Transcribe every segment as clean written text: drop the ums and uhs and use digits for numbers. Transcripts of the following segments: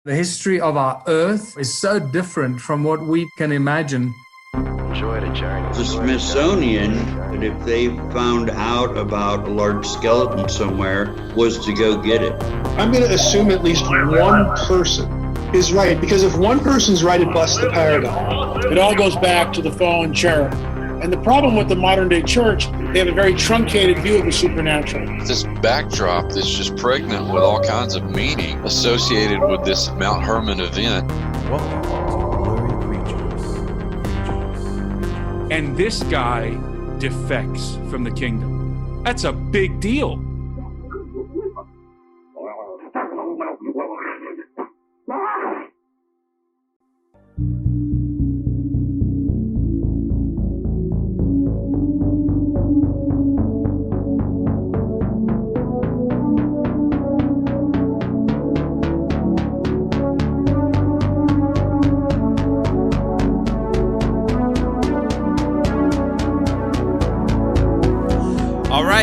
The history of our Earth is so different from what we can imagine. Enjoy the journey. The Smithsonian, if they found out about a large skeleton somewhere, was to go get it. I'm going to assume at least one person is right, because if one person's right, it busts the paradigm. It all goes back to the fallen cherub. And the problem with the modern day church, they have a very truncated view of the supernatural. This backdrop that's just pregnant with all kinds of meaning associated with this Mount Hermon event. Welcome to Blurry Creatures. And this guy defects from the kingdom. That's a big deal.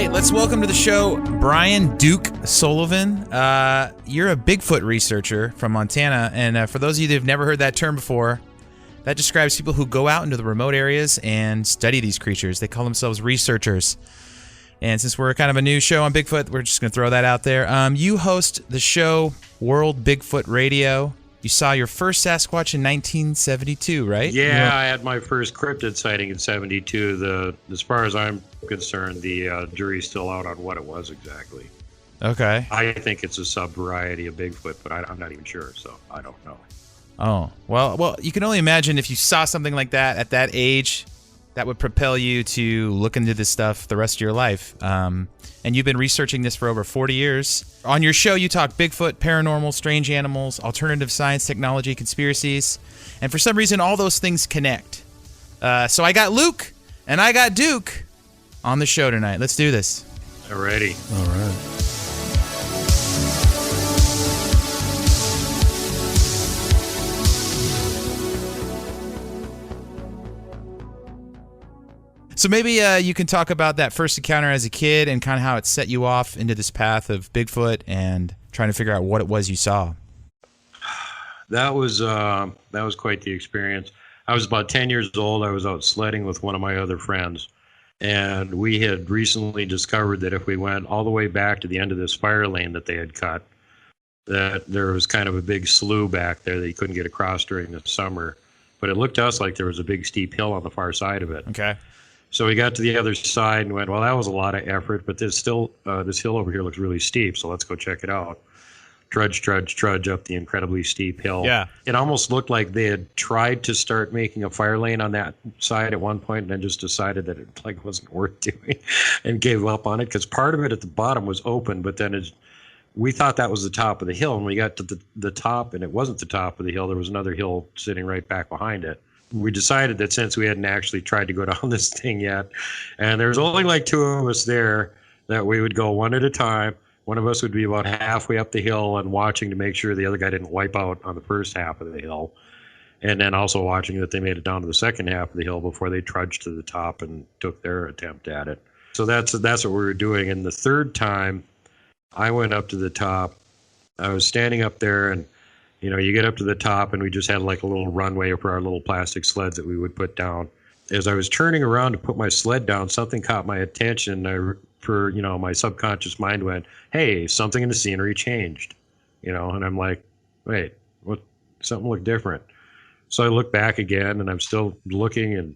Let's welcome to the show Brian Duke Sullivan. You're a Bigfoot researcher from Montana, and for those of you that have never heard that term before, that describes people who go out into the remote areas and study these creatures. They call themselves researchers. And since we're kind of a new show on Bigfoot, we're just going to throw that out there. You host the show World Bigfoot Radio. You saw your first Sasquatch in 1972, right? Yeah, I had my first cryptid sighting in 72. As far as I'm concerned, the jury's still out on what it was exactly. Okay. I think it's a sub-variety of Bigfoot, but I'm not even sure, so I don't know. Oh, well, you can only imagine if you saw something like that at that age, that would propel you to look into this stuff the rest of your life. And you've been researching this for over 40 years. On your show, you talk Bigfoot, paranormal, strange animals, alternative science, technology, conspiracies. And for some reason, all those things connect. So I got Luke and I got Duke on the show tonight. Let's do this. Alrighty. All right. So maybe you can talk about that first encounter as a kid and kind of how it set you off into this path of Bigfoot and trying to figure out what it was you saw. That was quite the experience. I was about 10 years old. I was out sledding with one of my other friends, and we had recently discovered that if we went all the way back to the end of this fire lane that they had cut, that there was kind of a big slough back there that you couldn't get across during the summer. But it looked to us like there was a big steep hill on the far side of it. Okay. So we got to the other side and went, well, that was a lot of effort, but there's still this hill over here looks really steep, so let's go check it out. Trudge up the incredibly steep hill. Yeah. It almost looked like they had tried to start making a fire lane on that side at one point and then just decided that it wasn't worth doing and gave up on it, because part of it at the bottom was open, but then we thought that was the top of the hill, and we got to the top, and it wasn't the top of the hill. There was another hill sitting right back behind it. We decided that since we hadn't actually tried to go down this thing yet, and there's only like two of us there, that we would go one at a time. One of us would be about halfway up the hill and watching to make sure the other guy didn't wipe out on the first half of the hill, and then also watching that they made it down to the second half of the hill before they trudged to the top and took their attempt at it. So that's what we were doing. And the third time I went up to the top, I was standing up there, and you get up to the top, and we just had like a little runway for our little plastic sleds that we would put down. As I was turning around to put my sled down, something caught my attention. My subconscious mind went, hey, something in the scenery changed. And I'm like, wait, what? Something looked different. So I look back again, and I'm still looking and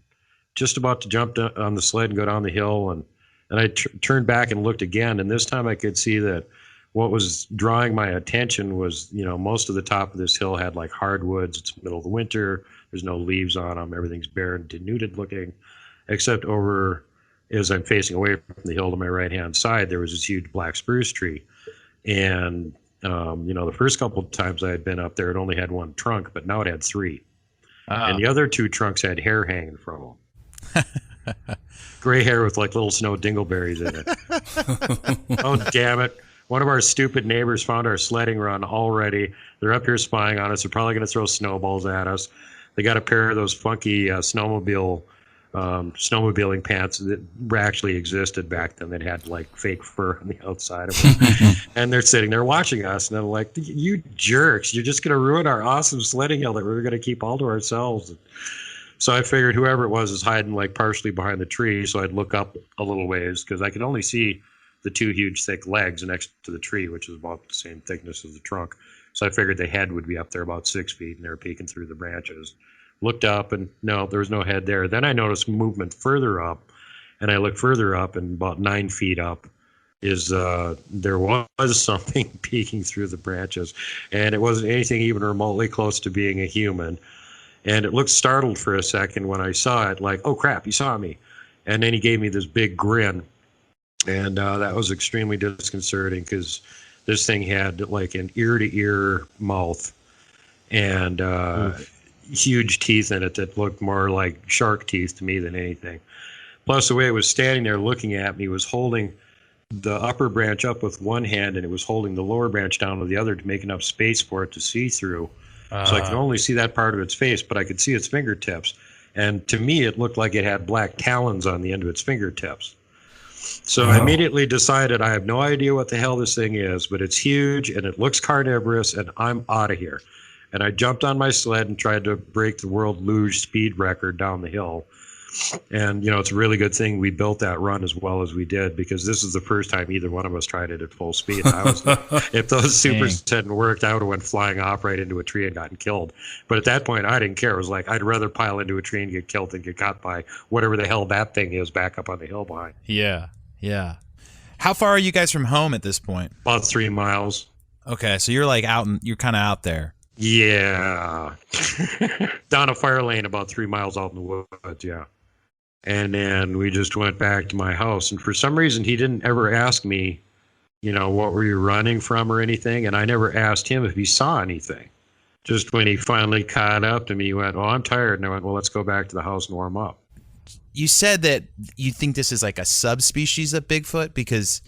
just about to jump on the sled and go down the hill. And I turned back and looked again, and this time I could see that what was drawing my attention was, most of the top of this hill had like hardwoods. It's middle of the winter. There's no leaves on them. Everything's bare and denuded looking, except over, as I'm facing away from the hill to my right-hand side, there was this huge black spruce tree. And, the first couple of times I had been up there, it only had one trunk, but now it had three. And the other two trunks had hair hanging from them. Gray hair with like little snow dingleberries in it. Oh, damn it. One of our stupid neighbors found our sledding run already. They're up here spying on us. They're probably going to throw snowballs at us. They got a pair of those funky snowmobile snowmobiling pants that actually existed back then that had like fake fur on the outside of them. And they're sitting there watching us, and I'm like, you jerks, you're just going to ruin our awesome sledding hill that we're going to keep all to ourselves. So I figured whoever it was hiding like partially behind the tree, so I'd look up a little ways because I could only see the two huge thick legs next to the tree, which is about the same thickness as the trunk. So I figured the head would be up there about 6 feet, and they were peeking through the branches. Looked up, and no, there was no head there. Then I noticed movement further up, and I looked further up, and about 9 feet up is there was something peeking through the branches, and it wasn't anything even remotely close to being a human. And it looked startled for a second when I saw it, like, oh crap, he saw me. And then he gave me this big grin, and that was extremely disconcerting because this thing had like an ear-to-ear mouth and huge teeth in it that looked more like shark teeth to me than anything. Plus, the way it was standing there looking at me was holding the upper branch up with one hand, and it was holding the lower branch down with the other to make enough space for it to see through. So I could only see that part of its face, but I could see its fingertips. And to me, it looked like it had black talons on the end of its fingertips. So I immediately decided I have no idea what the hell this thing is, but it's huge and it looks carnivorous, and I'm out of here. And I jumped on my sled and tried to break the world luge speed record down the hill. And, you know, it's a really good thing we built that run as well as we did, because this is the first time either one of us tried it at full speed. And I was if those supers hadn't worked, I would have went flying off right into a tree and gotten killed. But at that point, I didn't care. It was like, I'd rather pile into a tree and get killed than get caught by whatever the hell that thing is back up on the hill behind. Yeah, yeah. How far are you guys from home at this point? About 3 miles. Okay, so you're like you're kind of out there. Yeah. Down a fire lane about 3 miles out in the woods, yeah. And then we just went back to my house. And for some reason, he didn't ever ask me, you know, what were you running from or anything. And I never asked him if he saw anything. Just when he finally caught up to me, he went, oh, I'm tired. And I went, well, let's go back to the house and warm up. You said that you think this is like a subspecies of Bigfoot because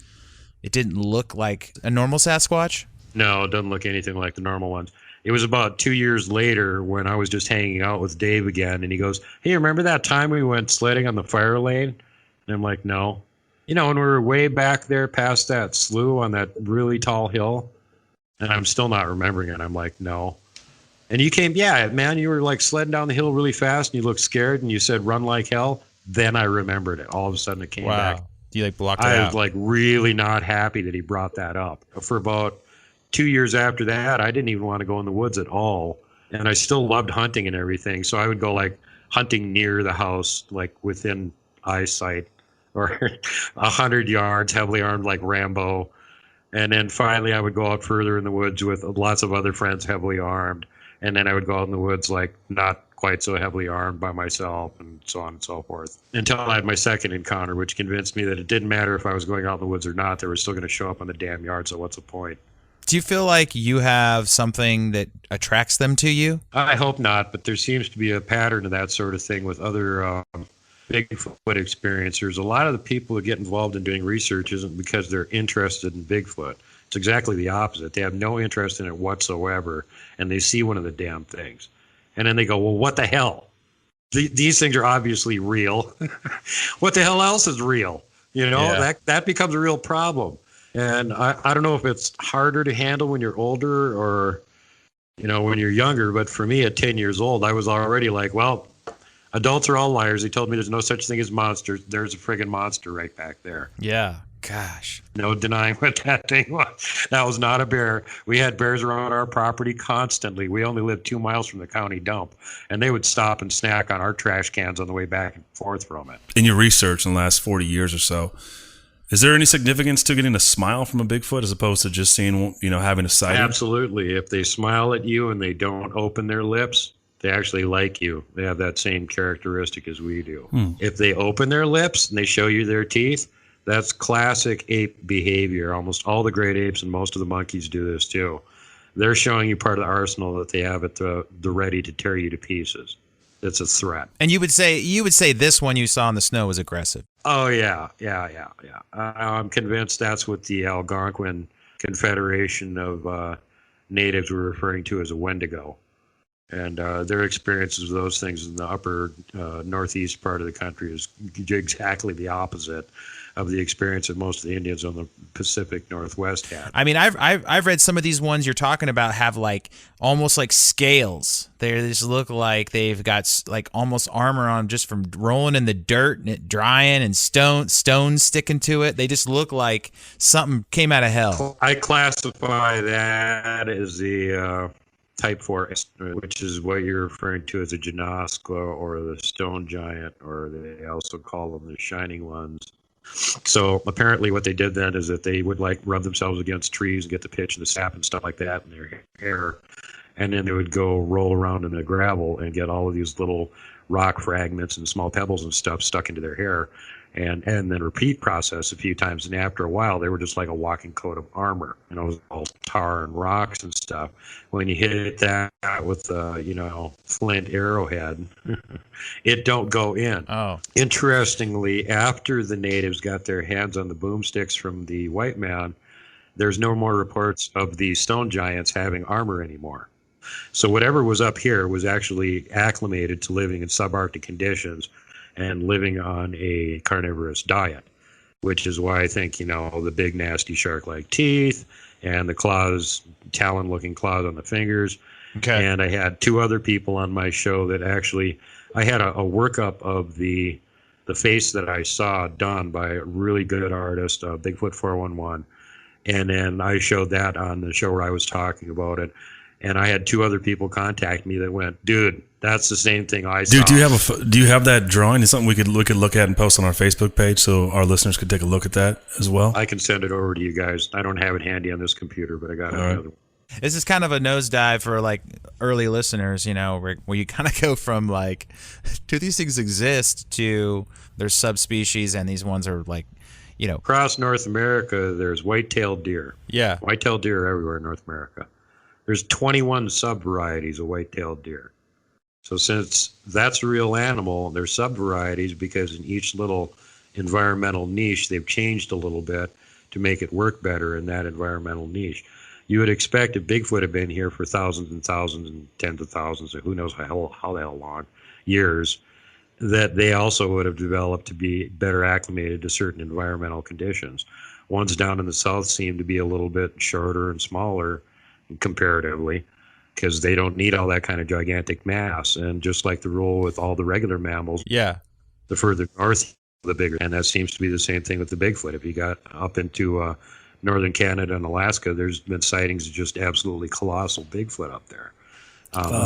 it didn't look like a normal Sasquatch? No, it doesn't look anything like the normal ones. It was about 2 years later when I was just hanging out with Dave again, and he goes, hey, remember that time we went sledding on the fire lane? And I'm like, no. You know, when we were way back there past that slough on that really tall hill, and I'm still not remembering it. I'm like, no. And you came, yeah, man, you were like sledding down the hill really fast, and you looked scared, and you said, run like hell. Then I remembered it. All of a sudden it came back. You like blocked it out. out. I was like really not happy that he brought that up. For about 2 years after that, I didn't even want to go in the woods at all. And I still loved hunting and everything. So I would go like hunting near the house, like within eyesight, or 100 yards, heavily armed like Rambo. And then finally I would go out further in the woods with lots of other friends heavily armed. And then I would go out in the woods like not quite so heavily armed by myself, and so on and so forth. Until I had my second encounter, which convinced me that it didn't matter if I was going out in the woods or not. They were still going to show up on the damn yard, so what's the point? Do you feel like you have something that attracts them to you? I hope not, but there seems to be a pattern of that sort of thing with other Bigfoot experiencers. A lot of the people who get involved in doing research isn't because they're interested in Bigfoot. It's exactly the opposite. They have no interest in it whatsoever, and they see one of the damn things. And then they go, well, what the hell? These things are obviously real. What the hell else is real? You know, that becomes a real problem. And I don't know if it's harder to handle when you're older or, you know, when you're younger. But for me at 10 years old, I was already like, well, adults are all liars. They told me there's no such thing as monsters. There's a friggin' monster right back there. Yeah. Gosh. No denying what that thing was. That was not a bear. We had bears around our property constantly. We only lived 2 miles from the county dump, and they would stop and snack on our trash cans on the way back and forth from it. In your research in the last 40 years or so, is there any significance to getting a smile from a Bigfoot as opposed to just seeing, you know, having a sighting? Absolutely. If they smile at you and they don't open their lips, they actually like you. They have that same characteristic as we do. If they open their lips and they show you their teeth, that's classic ape behavior. Almost all the great apes and most of the monkeys do this too. They're showing you part of the arsenal that they have at the ready to tear you to pieces. It's a threat. And you would say this one you saw in the snow was aggressive. Oh yeah. I'm convinced that's what the Algonquin Confederation of Natives were referring to as a Wendigo. And their experiences of those things in the upper northeast part of the country is exactly the opposite of the experience that most of the Indians on the Pacific Northwest had. I mean, I've read some of these ones you're talking about have like almost like scales. They just look like they've got like almost armor on just from rolling in the dirt and it drying and stones sticking to it. They just look like something came out of hell. I classify that as the Type 4, which is what you're referring to as a Genoska or the stone giant, or they also call them the shining ones. So apparently what they did then is that they would like rub themselves against trees and get the pitch and the sap and stuff like that in their hair. And then they would go roll around in the gravel and get all of these little rock fragments and small pebbles and stuff stuck into their hair. And then repeat process a few times. And after a while, they were just like a walking coat of armor. You know, it was all tar and rocks and stuff. When you hit that with flint arrowhead, it don't go in. Oh. Interestingly, after the natives got their hands on the boomsticks from the white man, there's no more reports of the stone giants having armor anymore. So whatever was up here was actually acclimated to living in subarctic conditions and living on a carnivorous diet, which is why I think, the big nasty shark-like teeth and the claws, talon-looking claws on the fingers. Okay. And I had two other people on my show that actually, I had a workup of the face that I saw done by a really good artist, Bigfoot 411. And then I showed that on the show where I was talking about it. And I had two other people contact me that went, dude, that's the same thing I saw. Dude, do you have that drawing? Is something we could look at and post on our Facebook page so our listeners could take a look at that as well? I can send it over to you guys. I don't have it handy on this computer, but I got another one. This is kind of a nosedive for like early listeners, where you kind of go from like, do these things exist to there's subspecies and these ones are like, Across North America, there's white-tailed deer. Yeah. White-tailed deer are everywhere in North America. There's 21 sub-varieties of white-tailed deer. So since that's a real animal, there's sub-varieties because in each little environmental niche, they've changed a little bit to make it work better in that environmental niche. You would expect if Bigfoot had been here for thousands and thousands and tens of thousands, or who knows how the hell long, years, that they also would have developed to be better acclimated to certain environmental conditions. Ones down in the south seem to be a little bit shorter and smaller comparatively, because they don't need all that kind of gigantic mass. And just like the rule with all the regular mammals, yeah, the further north, the bigger. And that seems to be the same thing with the Bigfoot. If you got up into northern Canada and Alaska, there's been sightings of just absolutely colossal Bigfoot up there.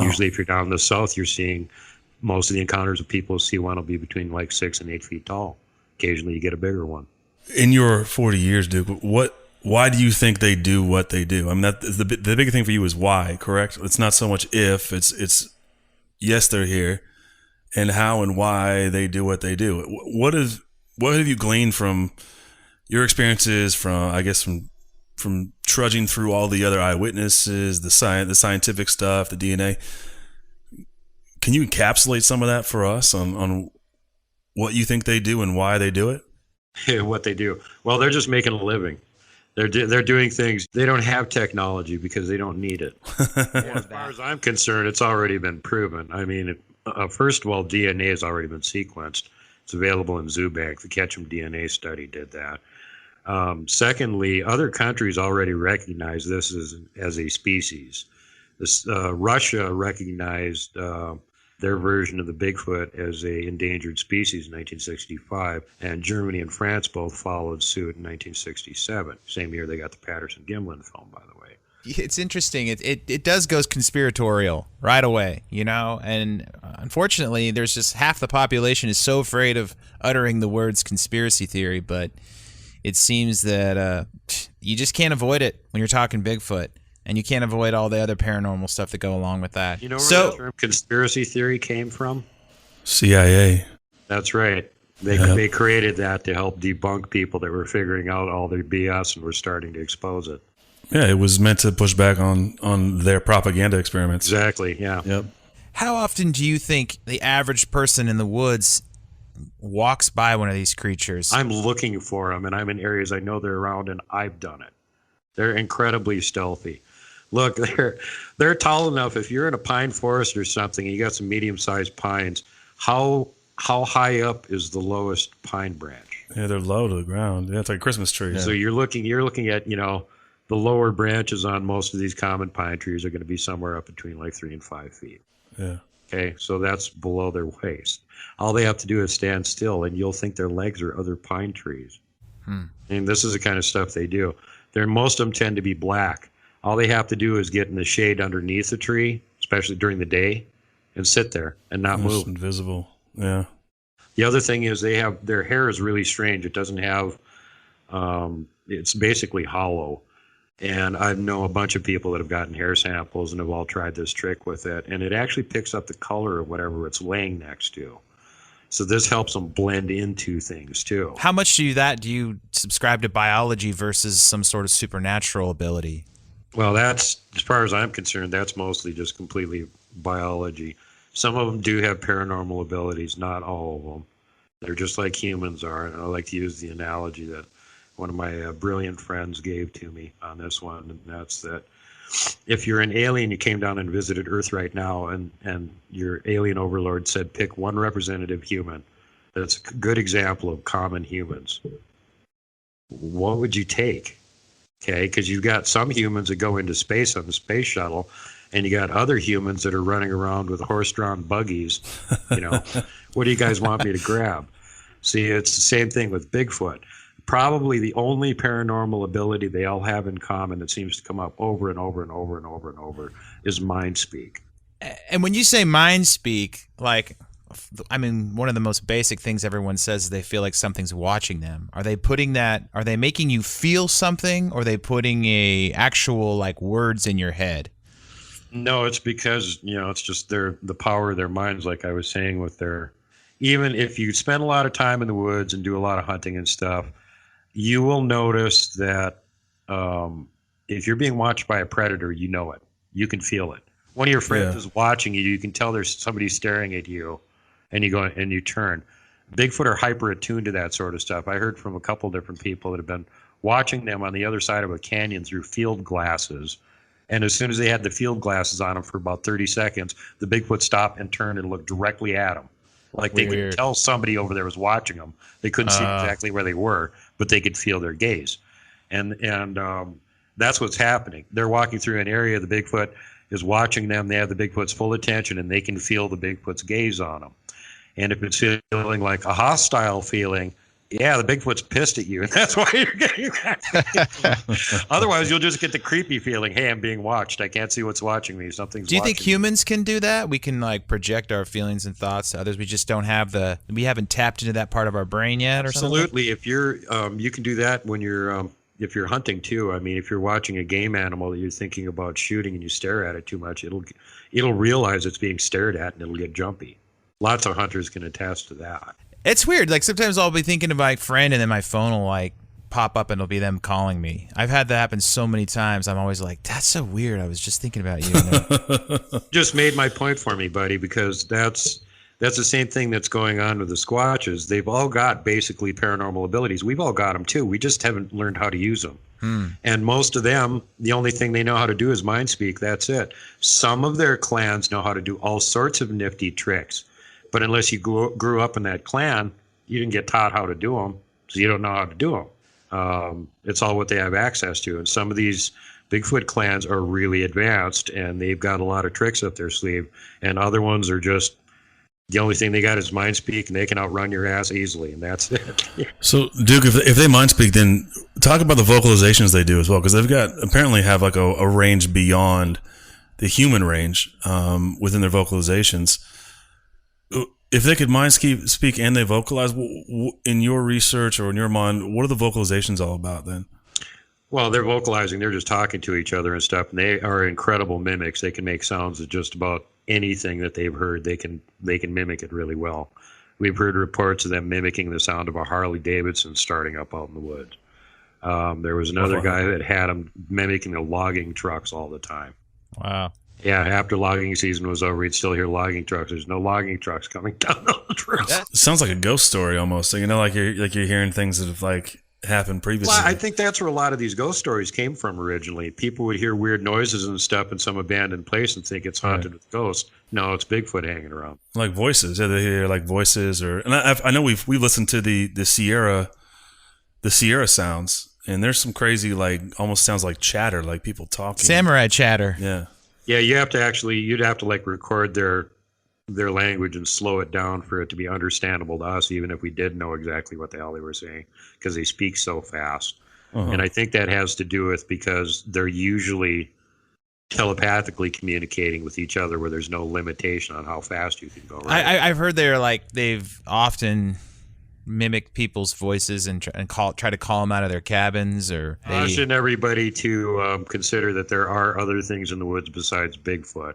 Usually if you're down in the south, you're seeing most of the encounters of people see one will be between like 6 and 8 feet tall. Occasionally you get a bigger one. In your 40 years, Duke, why do you think they do what they do? I mean, the big thing for you is why, correct? It's not so much if, it's yes, they're here, and how and why they do what they do. What have you gleaned from your experiences, from trudging through all the other eyewitnesses, the scientific stuff, the DNA? Can you encapsulate some of that for us on what you think they do and why they do it? What they do? Well, they're just making a living. They're doing things. They don't have technology because they don't need it. As far as I'm concerned, it's already been proven. I mean, first of all, DNA has already been sequenced. It's available in Zoobank. The Ketchum DNA study did that. Secondly, other countries already recognize this as a species. Russia recognized their version of the Bigfoot as a endangered species in 1965, and Germany and France both followed suit in 1967. Same year they got the Patterson-Gimlin film, by the way. It's interesting. It does go conspiratorial right away, and unfortunately there's just half the population is so afraid of uttering the words conspiracy theory, but it seems that you just can't avoid it when you're talking Bigfoot. And you can't avoid all the other paranormal stuff that go along with that. You know where the term conspiracy theory came from? CIA. That's right. They created that to help debunk people that were figuring out all their BS and were starting to expose it. Yeah, it was meant to push back on their propaganda experiments. Exactly, yeah. Yep. How often do you think the average person in the woods walks by one of these creatures? I'm looking for them, and I'm in areas I know they're around, and I've done it. They're incredibly stealthy. Look, they're tall enough. If you're in a pine forest or something, and you got some medium-sized pines. How high up is the lowest pine branch? Yeah, they're low to the ground. Yeah, it's like a Christmas tree. Yeah. So you're looking at, the lower branches on most of these common pine trees are going to be somewhere up between like 3 and 5 feet. Yeah. Okay, so that's below their waist. All they have to do is stand still, and you'll think their legs are other pine trees. And this is the kind of stuff they do. Most of them tend to be black. All they have to do is get in the shade underneath the tree, especially during the day, and sit there and not move. Invisible. Yeah. The other thing is their hair is really strange. It doesn't have, it's basically hollow. And I know a bunch of people that have gotten hair samples and have all tried this trick with it. And it actually picks up the color of whatever it's laying next to. So this helps them blend into things too. How much do you subscribe to biology versus some sort of supernatural ability? Well, that's, as far as I'm concerned, that's mostly just completely biology. Some of them do have paranormal abilities, not all of them. They're just like humans are. And I like to use the analogy that one of my brilliant friends gave to me on this one, and that's that if you're an alien, you came down and visited Earth right now, and your alien overlord said, pick one representative human. That's a good example of common humans. What would you take? Okay, because you've got some humans that go into space on the space shuttle, and you got other humans that are running around with horse-drawn buggies. What do you guys want me to grab? See, it's the same thing with Bigfoot. Probably the only paranormal ability they all have in common that seems to come up over and over and over and over and over is mind speak. And when you say mind speak, one of the most basic things everyone says is they feel like something's watching them. Are they making you feel something, or are they putting actual words in your head? No, it's because, it's just the power of their minds, like I was saying with even if you spend a lot of time in the woods and do a lot of hunting and stuff, you will notice that if you're being watched by a predator, you know it. You can feel it. One of your friends is watching you. You can tell there's somebody staring at you, and you go and you turn. Bigfoot are hyper attuned to that sort of stuff. I heard from a couple different people that have been watching them on the other side of a canyon through field glasses. And as soon as they had the field glasses on them for about 30 seconds, the Bigfoot stopped and turned and looked directly at them. Like they could tell somebody over there was watching them. They couldn't see exactly where they were, but they could feel their gaze. And that's what's happening. They're walking through an area, the Bigfoot is watching them. They have the Bigfoot's full attention, and they can feel the Bigfoot's gaze on them. And if it's feeling like a hostile feeling, yeah, the Bigfoot's pissed at you, and that's why you're getting that. Otherwise, you'll just get the creepy feeling, hey, I'm being watched. I can't see what's watching me. Something's Do you think watching humans can do that? We can project our feelings and thoughts to others. We just don't have we haven't tapped into that part of our brain yet, or something? Absolutely. If you're, you can do that when you're, if you're hunting too. I mean, if you're watching a game animal that you're thinking about shooting and you stare at it too much, it'll realize it's being stared at and it'll get jumpy. Lots of hunters can attest to that. It's weird. Sometimes I'll be thinking of my friend, and then my phone will pop up, and it'll be them calling me. I've had that happen so many times. I'm always like, "That's so weird. I was just thinking about you." Just made my point for me, buddy, because that's the same thing that's going on with the Squatches. They've all got basically paranormal abilities. We've all got them too. We just haven't learned how to use them. And most of them, the only thing they know how to do is mind speak. That's it. Some of their clans know how to do all sorts of nifty tricks. But unless you grew up in that clan, you didn't get taught how to do them, so you don't know how to do them. It's all what they have access to. And some of these Bigfoot clans are really advanced, and they've got a lot of tricks up their sleeve. And other ones are just, the only thing they got is mind speak, and they can outrun your ass easily, and that's it. So, Duke, if they mind speak, then talk about the vocalizations they do as well, because apparently have a range beyond the human range within their vocalizations. If they could mind speak and they vocalize, in your research or in your mind, what are the vocalizations all about then? Well, they're vocalizing. They're just talking to each other and stuff, and they are incredible mimics. They can make sounds of just about anything that they've heard. They can mimic it really well. We've heard reports of them mimicking the sound of a Harley Davidson starting up out in the woods. There was another guy that had them mimicking the logging trucks all the time. Wow. Yeah, after logging season was over, you'd still hear logging trucks. There's no logging trucks coming down the trail. Sounds like a ghost story almost. Like you're hearing things that have happened previously. Well, I think that's where a lot of these ghost stories came from originally. People would hear weird noises and stuff in some abandoned place and think it's haunted with ghosts. No, it's Bigfoot hanging around. Like voices. Yeah, they hear like voices, or and I know we've listened to the Sierra sounds, and there's some crazy, like, almost sounds like chatter, like people talking. Samurai chatter. Yeah. Yeah, you'd have to like record their language and slow it down for it to be understandable to us, even if we did know exactly what the hell they were saying, because they speak so fast. And I think that has to do with because they're usually telepathically communicating with each other where there's no limitation on how fast you can go. Right? I've heard they've often mimic people's voices and try to call them out of their cabins, or I caution everybody to consider that there are other things in the woods besides Bigfoot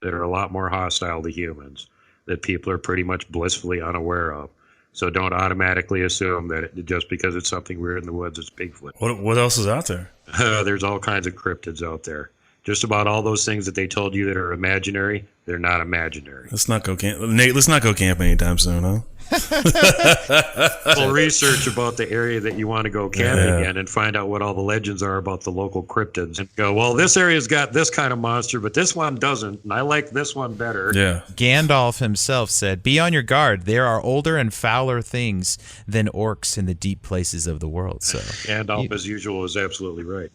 that are a lot more hostile to humans, that people are pretty much blissfully unaware of. So don't automatically assume that just because it's something weird in the woods, it's Bigfoot. What else is out there? There's all kinds of cryptids out there. Just about all those things that they told you that are imaginary, they're not imaginary. Let's not go camp. Nate, let's not go camping anytime soon, huh? Well, research about the area that you want to go camping in and find out what all the legends are about the local cryptids. And go, well, this area's got this kind of monster, but this one doesn't, and I like this one better. Yeah. Gandalf himself said, "Be on your guard. There are older and fouler things than orcs in the deep places of the world." So Gandalf, as usual, is absolutely right.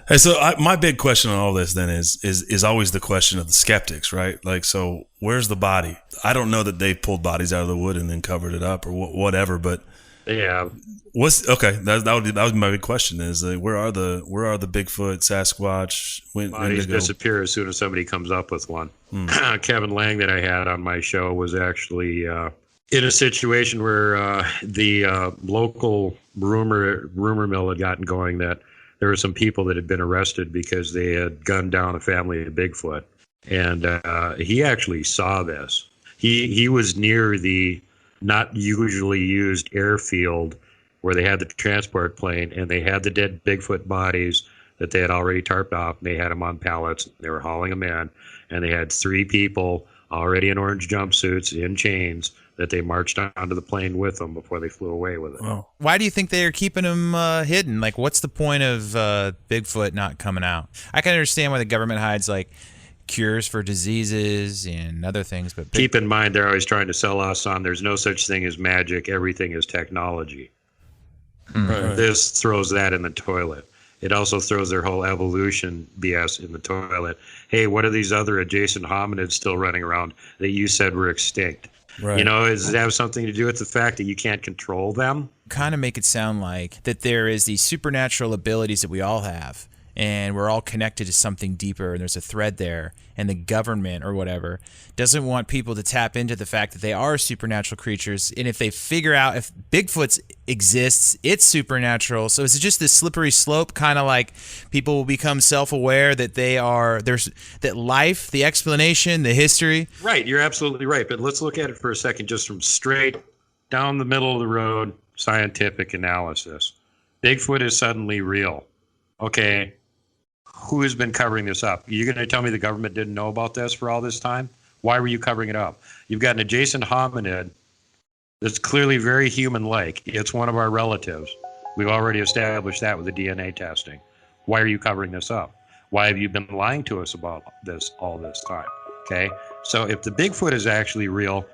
Hey, so my big question on all this then is always the question of the skeptics, right? Like, so where's the body? I don't know that they pulled bodies out of the wood and then covered it up or whatever, but yeah, that was my big question is where are the Bigfoot, Sasquatch? Bodies disappear as soon as somebody comes up with one. Kevin Lang that I had on my show was actually in a situation where the local rumor mill had gotten going that there were some people that had been arrested because they had gunned down a family of Bigfoot. And he actually saw this. He was near the not usually used airfield where they had the transport plane, and they had the dead Bigfoot bodies that they had already tarped off, and they had them on pallets. They were hauling them in, and they had 3 people already in orange jumpsuits in chains that they marched onto the plane with them before they flew away with it. Wow. Why do you think they're keeping them hidden? Like, what's the point of Bigfoot not coming out? I can understand why the government hides, like, cures for diseases and other things, but keep in mind they're always trying to sell us on there's no such thing as magic. Everything is technology. Right. This throws that in the toilet. It also throws their whole evolution BS in the toilet. Hey, what are these other adjacent hominids still running around that you said were extinct? Right. You know, does it have something to do with the fact that you can't control them? Kind of make it sound like that there is these supernatural abilities that we all have, and we're all connected to something deeper, and there's a thread there, and the government or whatever doesn't want people to tap into the fact that they are supernatural creatures, and if they figure out if Bigfoot exists, it's supernatural. So is it just this slippery slope, kind of like people will become self-aware that that life, the explanation, the history? Right, you're absolutely right, but let's look at it for a second just from straight down the middle of the road scientific analysis. Bigfoot is suddenly real. Okay, who has been covering this up? You're going to tell me the government didn't know about this for all this time? Why were you covering it up? You've got an adjacent hominid that's clearly very human-like. It's one of our relatives. We've already established that with the DNA testing. Why are you covering this up? Why have you been lying to us about this all this time? Okay, so if the Bigfoot is actually real,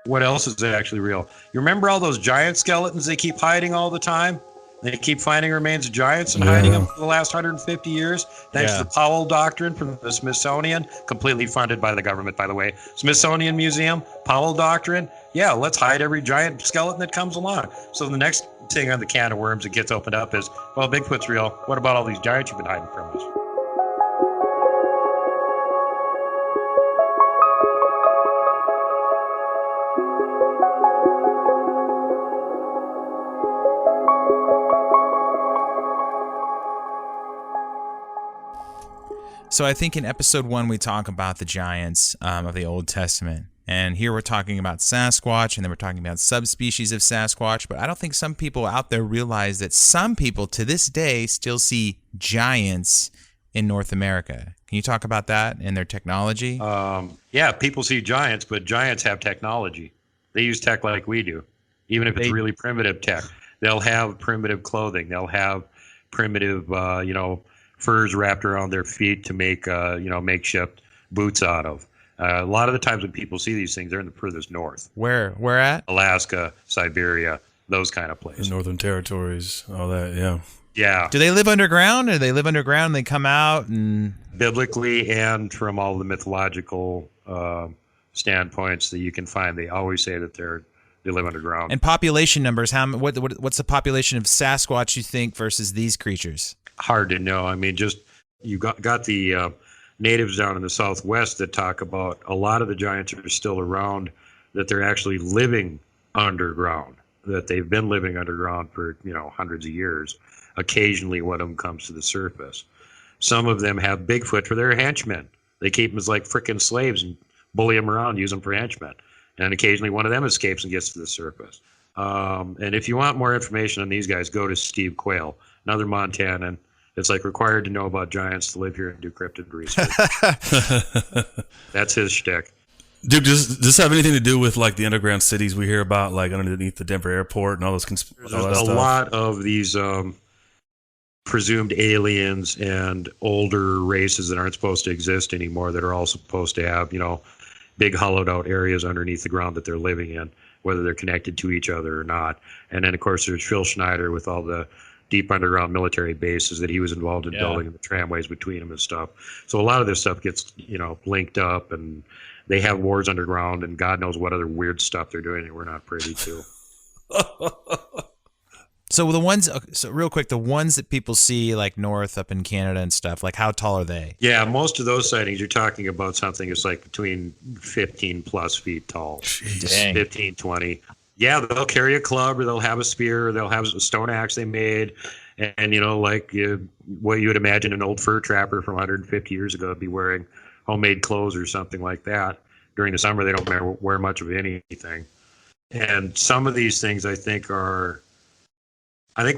what else is actually real? You remember all those giant skeletons they keep hiding all the time? They keep finding remains of giants and hiding them for the last 150 years, thanks to the Powell Doctrine from the Smithsonian, completely funded by the government, by the way. Smithsonian Museum, Powell Doctrine. Yeah, let's hide every giant skeleton that comes along. So the next thing on the can of worms that gets opened up is, well, Bigfoot's real. What about all these giants you've been hiding from us? So I think in episode 1 we talk about the giants of the Old Testament, and here we're talking about Sasquatch, and then we're talking about subspecies of Sasquatch, but I don't think some people out there realize that some people to this day still see giants in North America. Can you talk about that and their technology? Yeah, people see giants, but giants have technology. They use tech like we do, even if it's really primitive tech. They'll have primitive clothing. They'll have primitive, furs wrapped around their feet to make, makeshift boots out of. A lot of the times when people see these things, they're in the furthest north. Where at? Alaska, Siberia, those kind of places. The Northern Territories, all that, yeah. Yeah. Do they live underground, or they live underground and they come out? And biblically and from all the mythological standpoints that you can find, they always say that they live underground. And population numbers, what's the population of Sasquatch, you think, versus these creatures? Hard to know. I mean, just you got the natives down in the Southwest that talk about a lot of the giants are still around, that they're actually living underground, that they've been living underground for, hundreds of years. Occasionally one of them comes to the surface. Some of them have Bigfoot for their henchmen. They keep them as like frickin' slaves and bully them around, use them for henchmen. And occasionally one of them escapes and gets to the surface. And if you want more information on these guys, go to Steve Quayle, another Montanan. It's like required to know about giants to live here and do cryptid research. That's his shtick. Dude, does this have anything to do with like the underground cities we hear about, like underneath the Denver airport and all those There's a lot of these presumed aliens and older races that aren't supposed to exist anymore that are all supposed to have, big hollowed out areas underneath the ground that they're living in, whether they're connected to each other or not. And then, of course, there's Phil Schneider with all the deep underground military bases that he was involved in building, and the tramways between them and stuff. So a lot of this stuff gets, linked up, and they have wars underground, and God knows what other weird stuff they're doing that we're not privy to. So real quick, the ones that people see like north up in Canada and stuff, like how tall are they? Yeah, most of those sightings, you're talking about something that's like between 15 plus feet tall. Dang. 15, 20. Yeah, they'll carry a club, or they'll have a spear, or they'll have a stone axe they made. And, what you would imagine an old fur trapper from 150 years ago would be wearing homemade clothes or something like that. During the summer, they don't wear much of anything. And some of these things, I think we're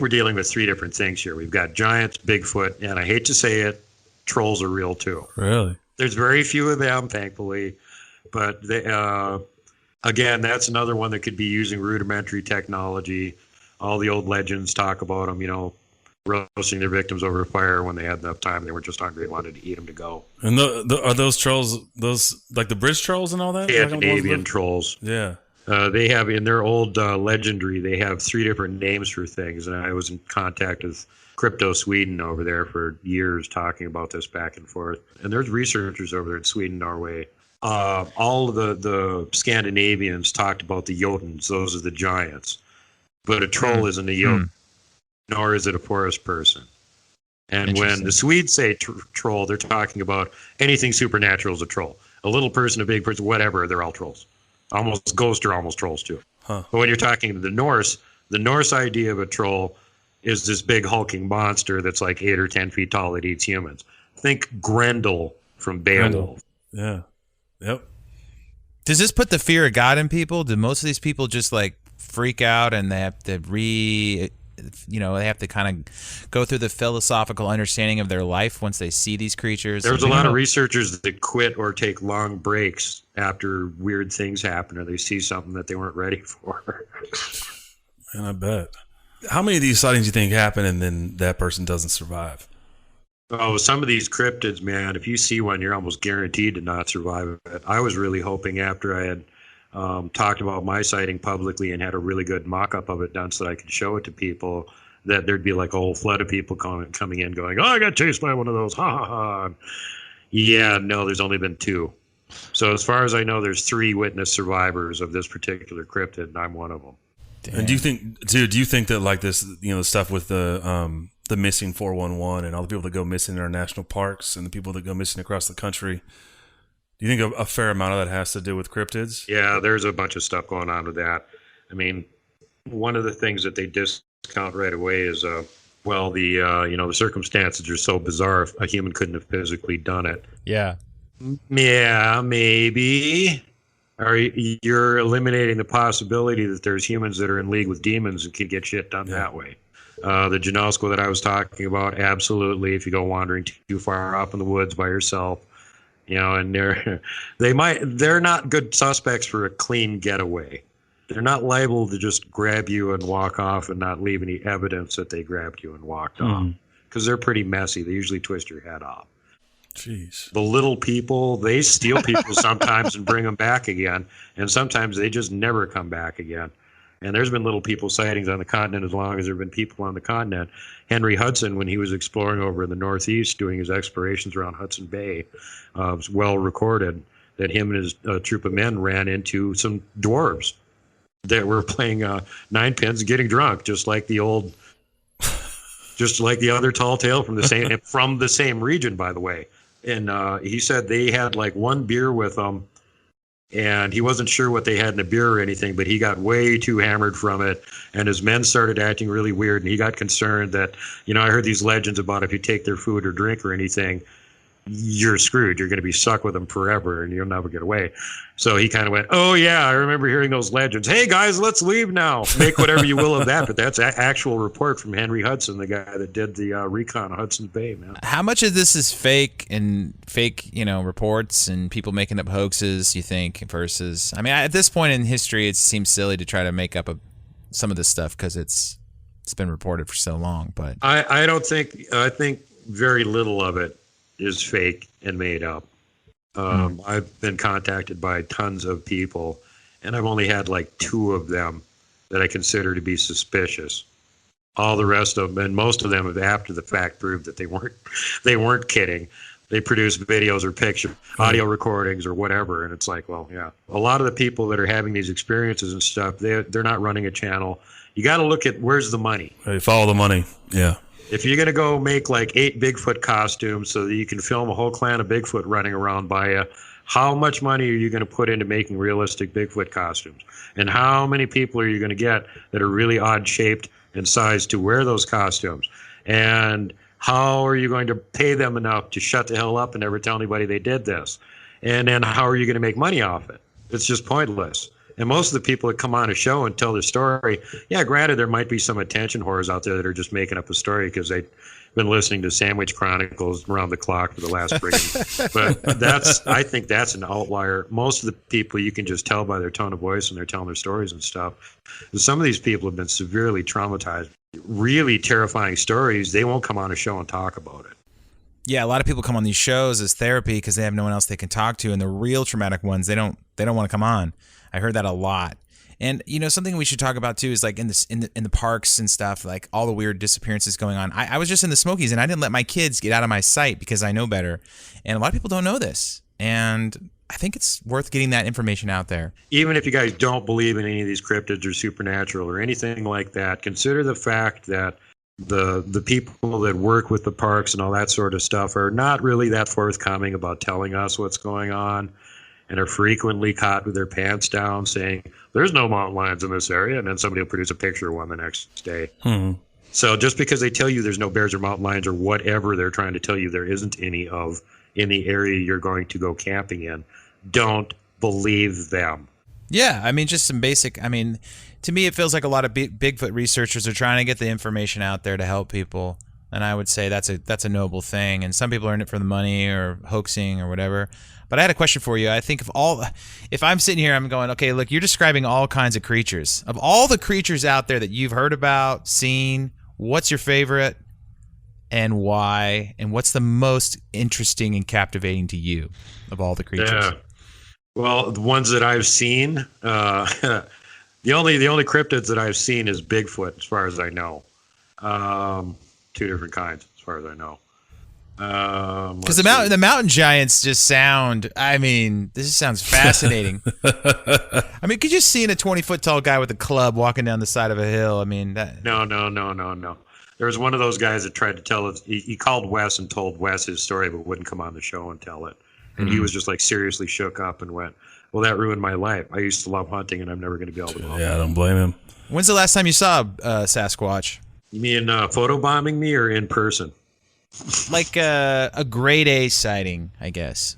dealing with three different things here. We've got giants, Bigfoot, and I hate to say it, trolls are real too. Really? There's very few of them, thankfully. But they, again, that's another one that could be using rudimentary technology. All the old legends talk about them, roasting their victims over a fire when they had enough time. They were just hungry and wanted to eat them to go. And are those trolls, like the bridge trolls and all that? Yeah, Canadian trolls. Yeah. They have, in their old legendary, they have three different names for things. And I was in contact with Crypto Sweden over there for years talking about this back and forth. And there's researchers over there in Sweden, Norway. All of the Scandinavians talked about the Jotuns. Those are the giants. But a troll isn't a Jotun, nor is it a forest person. And when the Swedes say troll, they're talking about anything supernatural is a troll. A little person, a big person, whatever, they're all trolls. Almost ghosts are almost trolls too. Huh. But when you're talking to the Norse idea of a troll is this big hulking monster that's like 8 or 10 feet tall that eats humans. Think Grendel from Beowulf. Yeah. Yep. Does this put the fear of God in people? Do most of these people just like freak out and they have to they have to kind of go through the philosophical understanding of their life once they see these creatures? There's a lot of researchers that quit or take long breaks after weird things happen or they see something that they weren't ready for. And I bet. How many of these sightings do you think happen and then that person doesn't survive? Oh, some of these cryptids, man, if you see one, you're almost guaranteed to not survive it. I was really hoping after I had talked about my sighting publicly and had a really good mock-up of it done so that I could show it to people, that there'd be like a whole flood of people coming in going, oh, I got chased by one of those, ha ha ha. Yeah, no, there's only been 2. So as far as I know, there's 3 witness survivors of this particular cryptid, and I'm one of them. Damn. And do you think that like this, stuff with the missing 411 and all the people that go missing in our national parks and the people that go missing across the country, do you think a fair amount of that has to do with cryptids? Yeah, there's a bunch of stuff going on with that. I mean, one of the things that they discount right away is, the circumstances are so bizarre, a human couldn't have physically done it. Yeah. Yeah, maybe. Or you're eliminating the possibility that there's humans that are in league with demons and can get shit done that way. The Janosko that I was talking about, absolutely. If you go wandering too far off in the woods by yourself, and they're not good suspects for a clean getaway. they're not liable to just grab you and walk off and not leave any evidence that they grabbed you and walked off, because they're pretty messy. They usually twist your head off. Jeez. The little people, they steal people sometimes and bring them back again, and sometimes they just never come back again. And there's been little people sightings on the continent as long as there have been people on the continent. Henry Hudson, when he was exploring over in the Northeast, doing his explorations around Hudson Bay, was well recorded that him and his troop of men ran into some dwarves that were playing nine pins and getting drunk, just like the other tall tale from the same region, by the way. And he said they had like one beer with them, and he wasn't sure what they had in a beer or anything, but he got way too hammered from it, and his men started acting really weird, and he got concerned that, I heard these legends about if you take their food or drink or anything, you're screwed. You're going to be stuck with them forever, and you'll never get away. So he kind of went, oh, yeah, I remember hearing those legends. Hey, guys, let's leave now. Make whatever you will of that, but that's an actual report from Henry Hudson, the guy that did the recon on Hudson's Bay, man. How much of this is fake reports and people making up hoaxes, you think, versus... I mean, at this point in history, it seems silly to try to make up some of this stuff because it's been reported for so long, but... I think very little of it is fake and made up. I've been contacted by tons of people, and I've only had like 2 of them that I consider to be suspicious. All the rest of them, and most of them have after the fact proved that they weren't kidding. They produced videos or picture, audio recordings or whatever, and it's like, well, yeah. A lot of the people that are having these experiences and stuff, they're not running a channel. You got to look at where's the money. Hey, follow the money. Yeah. If you're going to go make like 8 Bigfoot costumes so that you can film a whole clan of Bigfoot running around by you, how much money are you going to put into making realistic Bigfoot costumes? And how many people are you going to get that are really odd shaped and sized to wear those costumes? And how are you going to pay them enough to shut the hell up and never tell anybody they did this? And then how are you going to make money off it? It's just pointless. And most of the people that come on a show and tell their story, yeah, granted, there might be some attention whores out there that are just making up a story because they've been listening to Sandwich Chronicles around the clock for the last break. But I think that's an outlier. Most of the people you can just tell by their tone of voice and they're telling their stories and stuff. Some of these people have been severely traumatized, really terrifying stories. They won't come on a show and talk about it. Yeah, a lot of people come on these shows as therapy because they have no one else they can talk to, and the real traumatic ones, they don't want to come on. I heard that a lot. And something we should talk about too is like in the parks and stuff, like all the weird disappearances going on. I was just in the Smokies and I didn't let my kids get out of my sight because I know better. And a lot of people don't know this. And I think it's worth getting that information out there. Even if you guys don't believe in any of these cryptids or supernatural or anything like that, consider the fact that the people that work with the parks and all that sort of stuff are not really that forthcoming about telling us what's going on, and are frequently caught with their pants down saying, there's no mountain lions in this area, and then somebody will produce a picture of one the next day. So just because they tell you there's no bears or mountain lions or whatever they're trying to tell you there isn't any of in the area you're going to go camping in, don't believe them. Yeah, I mean, just some basic, to me it feels like a lot of Bigfoot researchers are trying to get the information out there to help people, and I would say that's a noble thing, and some people are in it for the money or hoaxing or whatever. But I had a question for you. I think if I'm sitting here, I'm going, okay, look, you're describing all kinds of creatures. Of all the creatures out there that you've heard about, seen, what's your favorite and why? And what's the most interesting and captivating to you of all the creatures? Yeah. Well, the ones that I've seen, the only cryptids that I've seen is Bigfoot, as far as I know. 2 different kinds, as far as I know. Because the mountain giants just sound, this sounds fascinating. Could you see a 20-foot tall guy with a club walking down the side of a hill? No. There was one of those guys that tried to tell it. He called Wes and told Wes his story, but wouldn't come on the show and tell it. And he was just like seriously shook up and went, well, that ruined my life. I used to love hunting and I'm never going to be able to go. Yeah, I don't blame him. When's the last time you saw Sasquatch? You mean photobombing me or in person? Like a grade A sighting, I guess.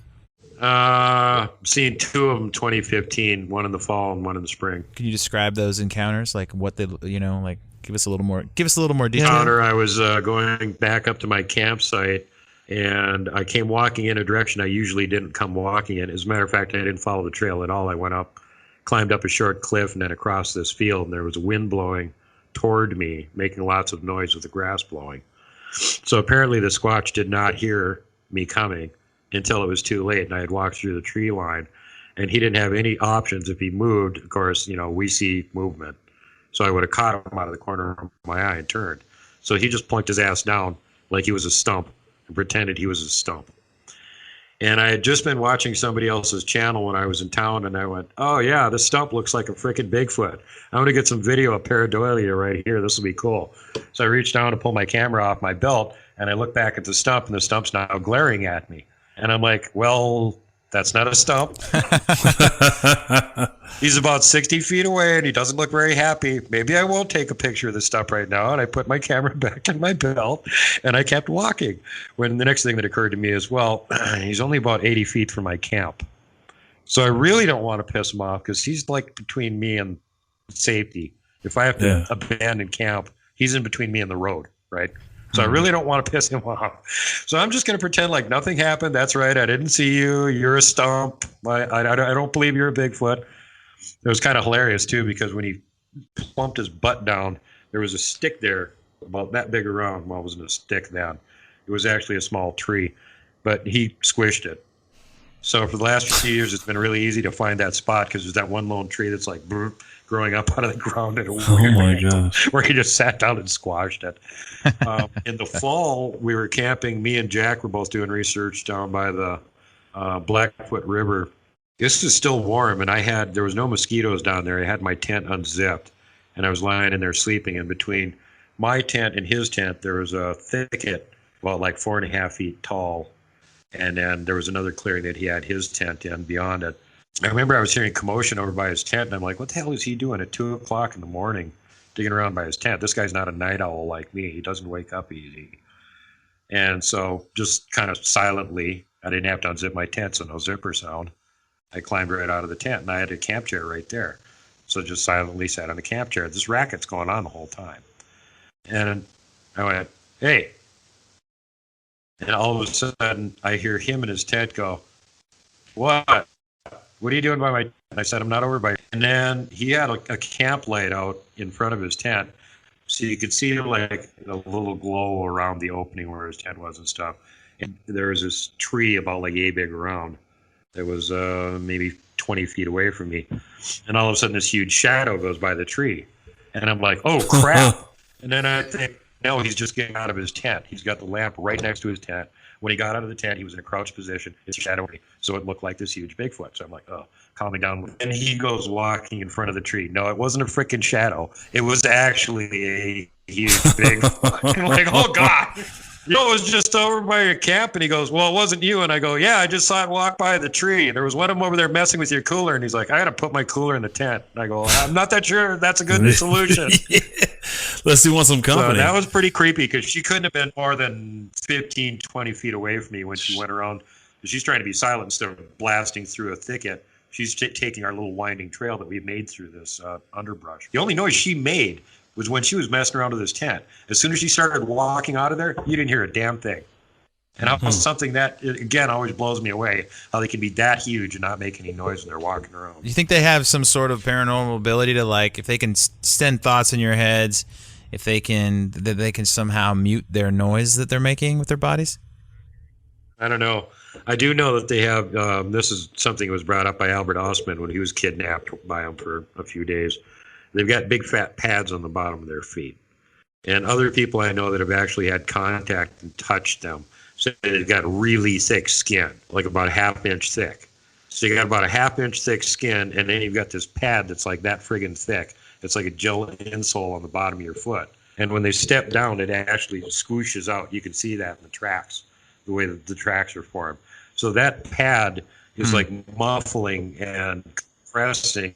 Seen 2 of them 2015, one in the fall and one in the spring. Can you describe those encounters? Like what they, give us a little more detail. Encounter, I was going back up to my campsite and I came walking in a direction I usually didn't come walking in. As a matter of fact, I didn't follow the trail at all. I went up climbed up a short cliff and then across this field, and there was a wind blowing toward me, making lots of noise with the grass blowing. So apparently the Squatch did not hear me coming until it was too late, and I had walked through the tree line, and he didn't have any options. If he moved, of course, we see movement. So I would have caught him out of the corner of my eye and turned. So he just plunked his ass down like he was a stump and pretended he was a stump. And I had just been watching somebody else's channel when I was in town, and I went, oh yeah, this stump looks like a freaking Bigfoot. I'm going to get some video of pareidolia right here. This will be cool. So I reached down to pull my camera off my belt, and I look back at the stump, and the stump's now glaring at me. And I'm like, well, that's not a stump. He's about 60 feet away, and he doesn't look very happy. Maybe I won't take a picture of the stump right now. And I put my camera back in my belt, and I kept walking. When the next thing that occurred to me is, well, he's only about 80 feet from my camp. So I really don't want to piss him off because he's like between me and safety. If I have to abandon camp, he's in between me and the road, right? So I really don't want to piss him off. So I'm just going to pretend like nothing happened. That's right. I didn't see you. You're a stump. I don't believe you're a Bigfoot. It was kind of hilarious, too, because when he plumped his butt down, there was a stick there about that big around. Well, it wasn't a stick then. It was actually a small tree, but he squished it. So for the last few years, it's been really easy to find that spot because there's that one lone tree that's like growing up out of the ground at a weird angle, where he just sat down and squashed it. In the fall, we were camping. Me and Jack were both doing research down by the Blackfoot River. This is still warm, and there was no mosquitoes down there. I had my tent unzipped, and I was lying in there sleeping. And between my tent and his tent, there was a thicket about like 4.5 feet tall. And then there was another clearing that he had his tent in beyond it. I remember I was hearing commotion over by his tent, and I'm like, what the hell is he doing at 2 o'clock in the morning digging around by his tent? This guy's not a night owl like me. He doesn't wake up easy. And so just kind of silently, I didn't have to unzip my tent, so no zipper sound. I climbed right out of the tent, and I had a camp chair right there. So just silently sat on the camp chair. This racket's going on the whole time. And I went, hey. And all of a sudden, I hear him in his tent go, what? What are you doing by my tent? And I said, I'm not over by. And then he had a camp laid out in front of his tent. So you could see like a little glow around the opening where his tent was and stuff. And there was this tree about like yay big around. That was maybe 20 feet away from me. And all of a sudden, this huge shadow goes by the tree. And I'm like, oh, crap. And then I think, no, he's just getting out of his tent. He's got the lamp right next to his tent. When he got out of the tent, he was in a crouched position. It's shadowy, so it looked like this huge Bigfoot. So I'm like, oh, calming down. And he goes walking in front of the tree. No, it wasn't a freaking shadow. It was actually a huge Bigfoot. I'm like, oh, God. It was just over by your camp. And he goes, well, it wasn't you. And I go, yeah, I just saw it walk by the tree. There was one of them over there messing with your cooler. And he's like, I got to put my cooler in the tent. And I go, I'm not that sure that's a good solution. Yeah. Let's see, want some company. So that was pretty creepy because she couldn't have been more than 15, 20 feet away from me when she went around. She's trying to be silent instead of blasting through a thicket. She's taking our little winding trail that we've made through this underbrush. The only noise she made was when she was messing around with his tent. As soon as she started walking out of there, you didn't hear a damn thing. And that was something that, again, always blows me away, how they can be that huge and not make any noise when they're walking around. Do you think they have some sort of paranormal ability to, like, if they can send thoughts in your heads, if they can somehow mute their noise that they're making with their bodies? I don't know. I do know that they have, this is something that was brought up by Albert Ostman when he was kidnapped by them for a few days. They've got big fat pads on the bottom of their feet. And other people I know that have actually had contact and touched them, so they've got really thick skin, like about a half-inch thick. So you got about a half-inch thick skin, and then you've got this pad that's like that friggin' thick. It's like a gel insole on the bottom of your foot. And when they step down, it actually squishes out. You can see that in the tracks, the way that the tracks are formed. So that pad is like muffling and compressing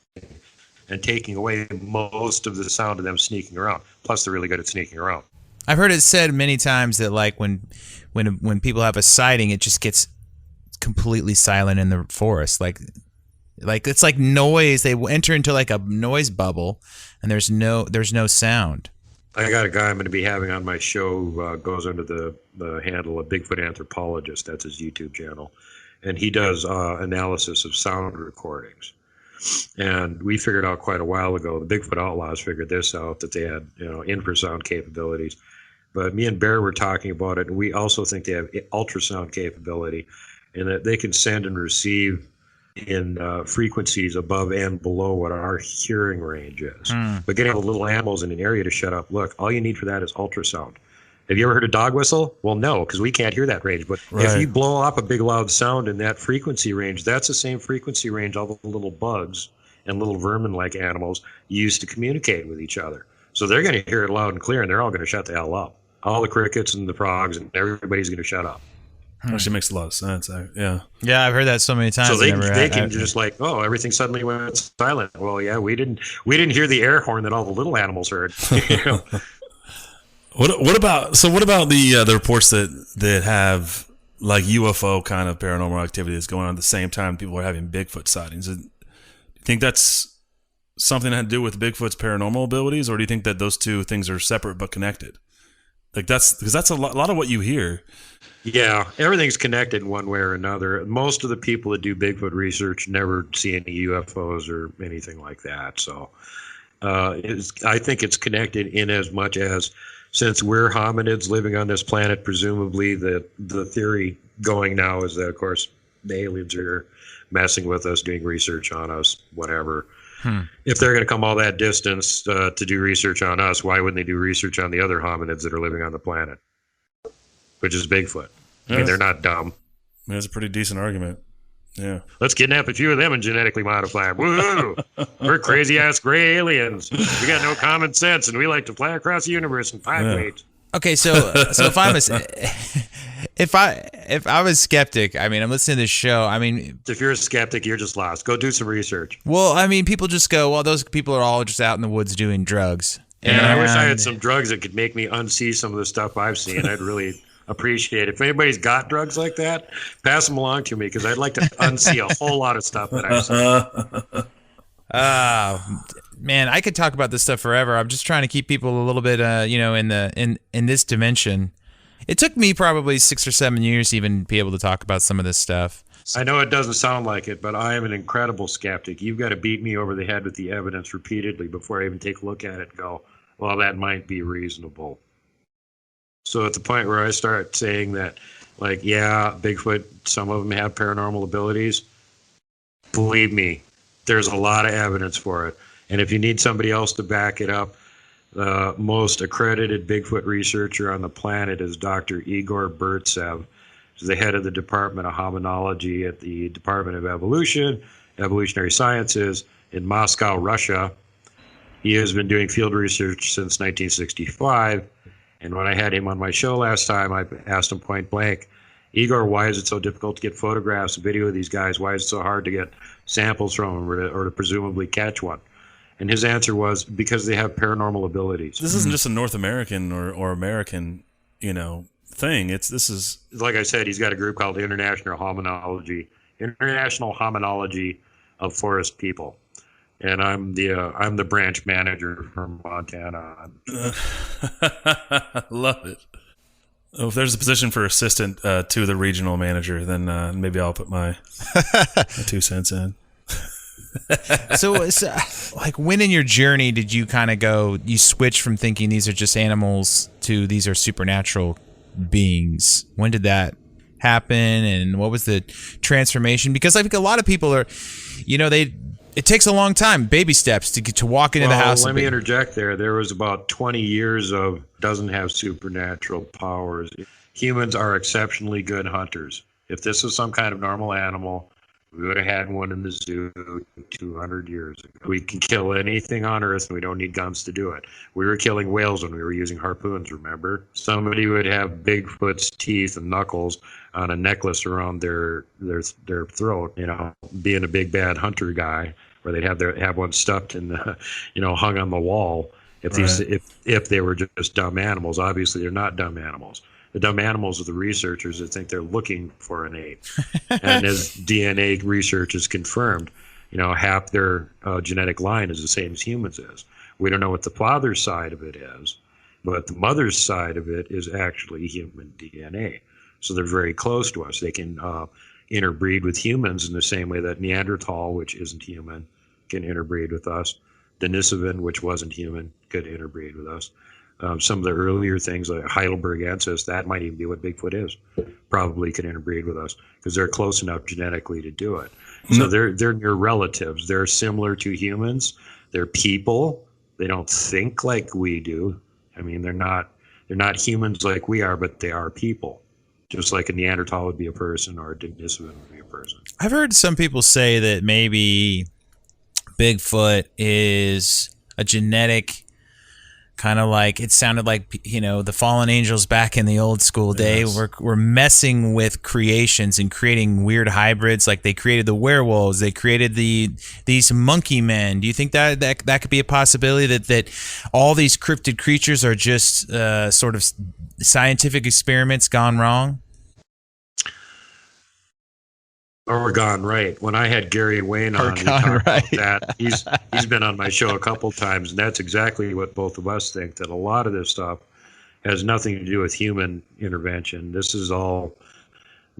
and taking away most of the sound of them sneaking around. Plus, they're really good at sneaking around. I've heard it said many times that, like, when people have a sighting, it just gets completely silent in the forest. Like it's like noise. They enter into like a noise bubble, and there's no sound. I got a guy I'm going to be having on my show who goes under the handle of Bigfoot Anthropologist. That's his YouTube channel. And he does analysis of sound recordings. And we figured out quite a while ago, the Bigfoot Outlaws figured this out, that they had, infrasound capabilities. But me and Bear were talking about it, and we also think they have ultrasound capability, and that they can send and receive in frequencies above and below what our hearing range is. But getting all the little animals in an area to shut up, look, all you need for that is ultrasound. Have you ever heard a dog whistle? Well, no, because we can't hear that range. But if you blow up a big loud sound in that frequency range, that's the same frequency range all the little bugs and little vermin-like animals use to communicate with each other. So they're going to hear it loud and clear, and they're all going to shut the hell up. All the crickets and the frogs, and everybody's going to shut up. Actually makes a lot of sense. Yeah. Yeah, I've heard that so many times. So they can just like, oh, everything suddenly went silent. Well, yeah, we didn't hear the air horn that all the little animals heard. What about the reports that have like UFO kind of paranormal activity that's going on at the same time people are having Bigfoot sightings? Do you think that's something that had to do with Bigfoot's paranormal abilities, or do you think that those two things are separate but connected? Like that's a lot of what you hear. Yeah, everything's connected in one way or another. Most of the people that do Bigfoot research never see any UFOs or anything like that. So I think it's connected in as much as, since we're hominids living on this planet, presumably the theory going now is that, of course, the aliens are messing with us, doing research on us, whatever. If they're going to come all that distance to do research on us, why wouldn't they do research on the other hominids that are living on the planet, which is Bigfoot? I mean, they're not dumb. That's a pretty decent argument. Yeah. Let's kidnap a few of them and genetically modify them. Woo! We're crazy-ass gray aliens. We got no common sense, and we like to fly across the universe in 5 ways. Okay, so if I was skeptic, I mean, I'm listening to this show. I mean, if you're a skeptic, you're just lost. Go do some research. Well, I mean, people just go, well, those people are all just out in the woods doing drugs. And I wish I had some drugs that could make me unsee some of the stuff I've seen. I'd really appreciate it. If anybody's got drugs like that, pass them along to me, because I'd like to unsee a whole lot of stuff that I've seen. Man, I could talk about this stuff forever. I'm just trying to keep people a little bit, in this dimension. It took me probably 6 or 7 years to even be able to talk about some of this stuff. I know it doesn't sound like it, but I am an incredible skeptic. You've got to beat me over the head with the evidence repeatedly before I even take a look at it and go, well, that might be reasonable. So at the point where I start saying that, like, yeah, Bigfoot, some of them have paranormal abilities, believe me, there's a lot of evidence for it. And if you need somebody else to back it up, the most accredited Bigfoot researcher on the planet is Dr. Igor Burtsev. He's the head of the Department of Hominology at the Department of Evolutionary Sciences in Moscow, Russia. He has been doing field research since 1965. And when I had him on my show last time, I asked him point blank, Igor, why is it so difficult to get photographs, video of these guys? Why is it so hard to get samples from them or to presumably catch one? And his answer was, because they have paranormal abilities. This isn't just a North American or American, thing. This is, like I said, he's got a group called International Hominology of Forest People. And I'm the branch manager from Montana. Love it. Oh, if there's a position for assistant to the regional manager, then maybe I'll put my 2 cents in. So, like, when in your journey did you kind of you switch from thinking these are just animals to these are supernatural beings? When did that happen, and what was the transformation? Because I think a lot of people are, it takes a long time, baby steps to walk into the house. Let me interject there. There was about 20 years of doesn't have supernatural powers. Humans are exceptionally good hunters. If this was some kind of normal animal, we would have had one in the zoo 200 years ago. We can kill anything on Earth, and we don't need guns to do it. We were killing whales when we were using harpoons, remember? Somebody would have Bigfoot's teeth and knuckles on a necklace around their throat, being a big bad hunter guy, where they'd have one stuffed and hung on the wall. If they were just dumb animals, obviously they're not dumb animals. The dumb animals are the researchers that think they're looking for an ape. And as DNA research is confirmed, half their genetic line is the same as humans is. We don't know what the father's side of it is, but the mother's side of it is actually human DNA. So they're very close to us. They can interbreed with humans in the same way that Neanderthal, which isn't human, can interbreed with us. Denisovan, which wasn't human, could interbreed with us. Some of the earlier things like Heidelbergensis, that might even be what Bigfoot is, probably can interbreed with us because they're close enough genetically to do it. So they're near relatives. They're similar to humans. They're people. They don't think like we do. I mean, they're not humans like we are, but they are people. Just like a Neanderthal would be a person or a Denisovan would be a person. I've heard some people say that maybe Bigfoot is a genetic kind of like, it sounded like, you know, the fallen angels back in the old school day. Yes. We're messing with creations and creating weird hybrids. Like they created the werewolves, they created these monkey men. Do you think that could be a possibility, that all these cryptid creatures are just sort of scientific experiments gone wrong? Or gone right. When I had Gary Wayne on, we talked about that. He's been on my show a couple times, and that's exactly what both of us think, that a lot of this stuff has nothing to do with human intervention. This is all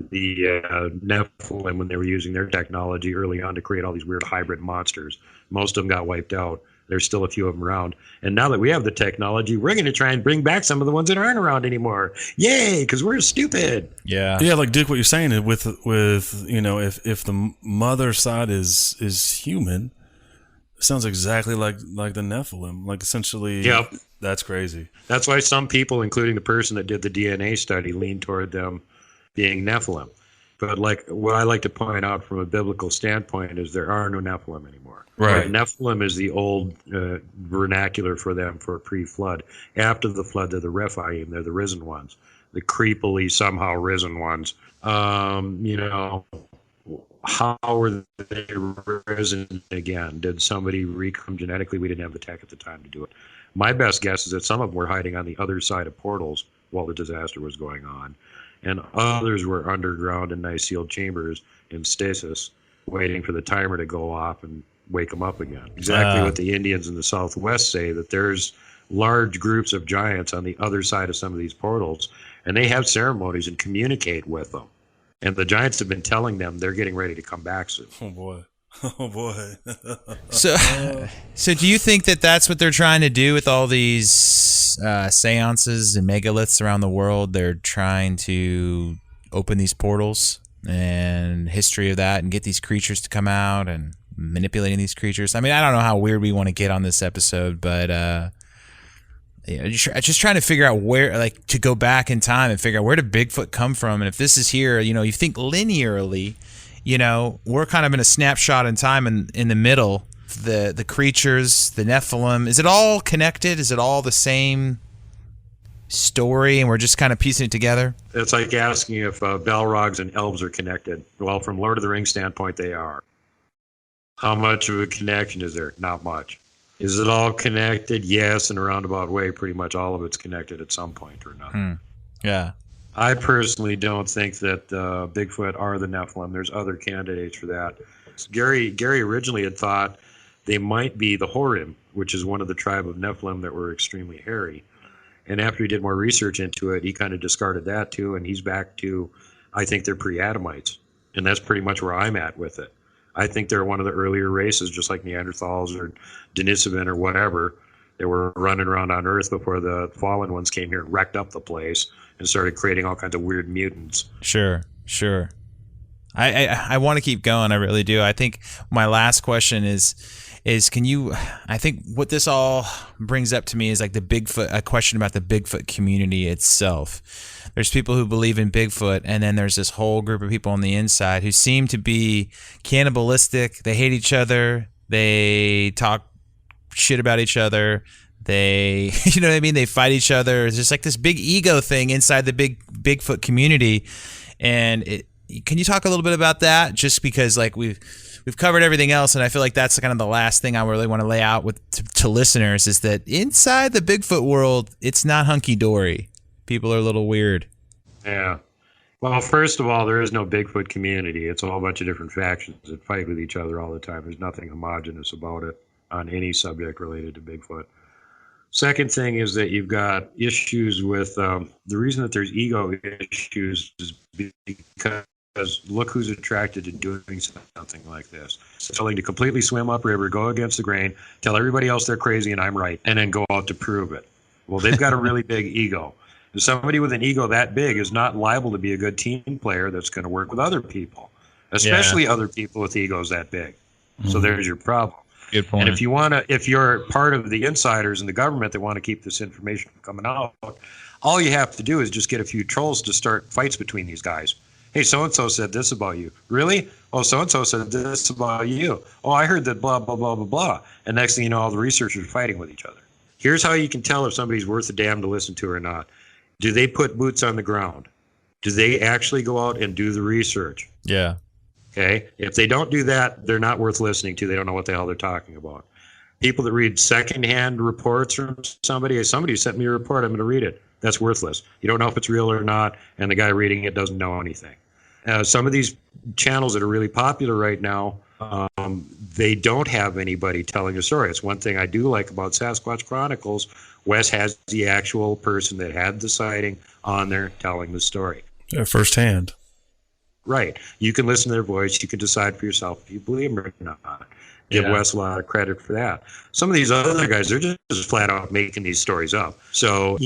the Nephilim, when they were using their technology early on to create all these weird hybrid monsters. Most of them got wiped out. There's still a few of them around. And now that we have the technology, we're going to try and bring back some of the ones that aren't around anymore. Yay, because we're stupid. Yeah. Yeah, like Duke, what you're saying is with you know, if the mother side is human, it sounds exactly like the Nephilim. Like essentially, yep. That's crazy. That's why some people, including the person that did the DNA study, lean toward them being Nephilim. But like what I like to point out from a biblical standpoint is there are no Nephilim anymore. Right. Nephilim is the old vernacular for them for pre-flood. After the flood, they're the Rephaim. They're the risen ones, the creepily somehow risen ones. You know, how were they risen again? Did somebody recome genetically? We didn't have the tech at the time to do it. My best guess is that some of them were hiding on the other side of portals while the disaster was going on, and others were underground in nice sealed chambers in stasis, waiting for the timer to go off and wake them up again. Exactly what the Indians in the Southwest say, that there's large groups of giants on the other side of some of these portals, and they have ceremonies and communicate with them. And the giants have been telling them they're getting ready to come back soon. Oh boy. Oh boy. So do you think that that's what they're trying to do with all these seances and megaliths around the world? They're trying to open these portals and history of that and get these creatures to come out and manipulating these creatures. I mean, I don't know how weird we want to get on this episode, but you know, just trying to figure out where, like, to go back in time and figure out where did Bigfoot come from, and if this is here, you know, you think linearly, you know, we're kind of in a snapshot in time in the middle. The creatures, the Nephilim, is it all connected? Is it all the same story, and we're just kind of piecing it together? It's like asking if Balrogs and elves are connected. Well, from Lord of the Rings standpoint, they are. How much of a connection is there? Not much. Is it all connected? Yes, in a roundabout way, pretty much all of it's connected at some point or another. Yeah. I personally don't think that Bigfoot are the Nephilim. There's other candidates for that. Gary originally had thought they might be the Horim, which is one of the tribe of Nephilim that were extremely hairy. And after he did more research into it, he kind of discarded that too, and he's back to, I think they're pre-Adamites. And that's pretty much where I'm at with it. I think they're one of the earlier races, just like Neanderthals or Denisovan or whatever. They were running around on Earth before the fallen ones came here and wrecked up the place and started creating all kinds of weird mutants. Sure. I want to keep going. I really do. I think my last question is can you, I think what this all brings up to me is like a question about the Bigfoot community itself. There's people who believe in Bigfoot, and then there's this whole group of people on the inside who seem to be cannibalistic. They hate each other. They talk shit about each other. They, you know what I mean? They fight each other. It's just like this big ego thing inside the Bigfoot community. And can you talk a little bit about that? Just because like we've covered everything else, and I feel like that's kind of the last thing I really want to lay out to listeners is that inside the Bigfoot world, it's not hunky-dory. People are a little weird. Yeah. Well, first of all, there is no Bigfoot community. It's a whole bunch of different factions that fight with each other all the time. There's nothing homogenous about it on any subject related to Bigfoot. Second thing is that you've got issues with the reason that there's ego issues is because look who's attracted to doing something like this. It's willing to completely swim upriver, go against the grain, tell everybody else they're crazy and I'm right, and then go out to prove it. Well, they've got a really big ego. And somebody with an ego that big is not liable to be a good team player that's going to work with other people, especially other people with egos that big. So there's your problem. Good point. And if you're part of the insiders in the government that want to keep this information from coming out, all you have to do is just get a few trolls to start fights between these guys. Hey, so-and-so said this about you. Really? Oh, so-and-so said this about you. Oh, I heard that blah, blah, blah, blah, blah. And next thing you know, all the researchers are fighting with each other. Here's how you can tell if somebody's worth a damn to listen to or not. Do they put boots on the ground? Do they actually go out and do the research? Yeah. Okay. If they don't do that, they're not worth listening to. They don't know what the hell they're talking about. People that read secondhand reports from somebody sent me a report, I'm going to read it. That's worthless. You don't know if it's real or not, and the guy reading it doesn't know anything. Some of these channels that are really popular right now, they don't have anybody telling a story. It's one thing I do like about Sasquatch Chronicles. Wes has the actual person that had the sighting on there telling the story. Yeah, firsthand. Right. You can listen to their voice. You can decide for yourself if you believe them or not. Give Wes a lot of credit for that. Some of these other guys, they're just flat out making these stories up. So,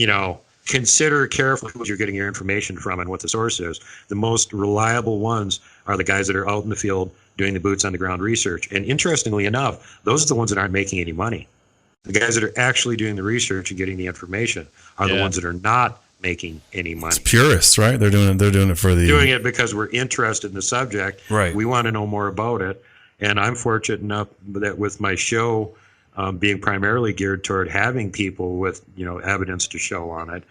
consider carefully who you're getting your information from and what the source is. The most reliable ones are the guys that are out in the field doing the boots on the ground research. And interestingly enough, those are the ones that aren't making any money. The guys that are actually doing the research and getting the information are the ones that are not making any money. It's purists, right? They're doing it for the doing it because we're interested in the subject. Right. We want to know more about it. And I'm fortunate enough that with my show being primarily geared toward having people with, evidence to show on it,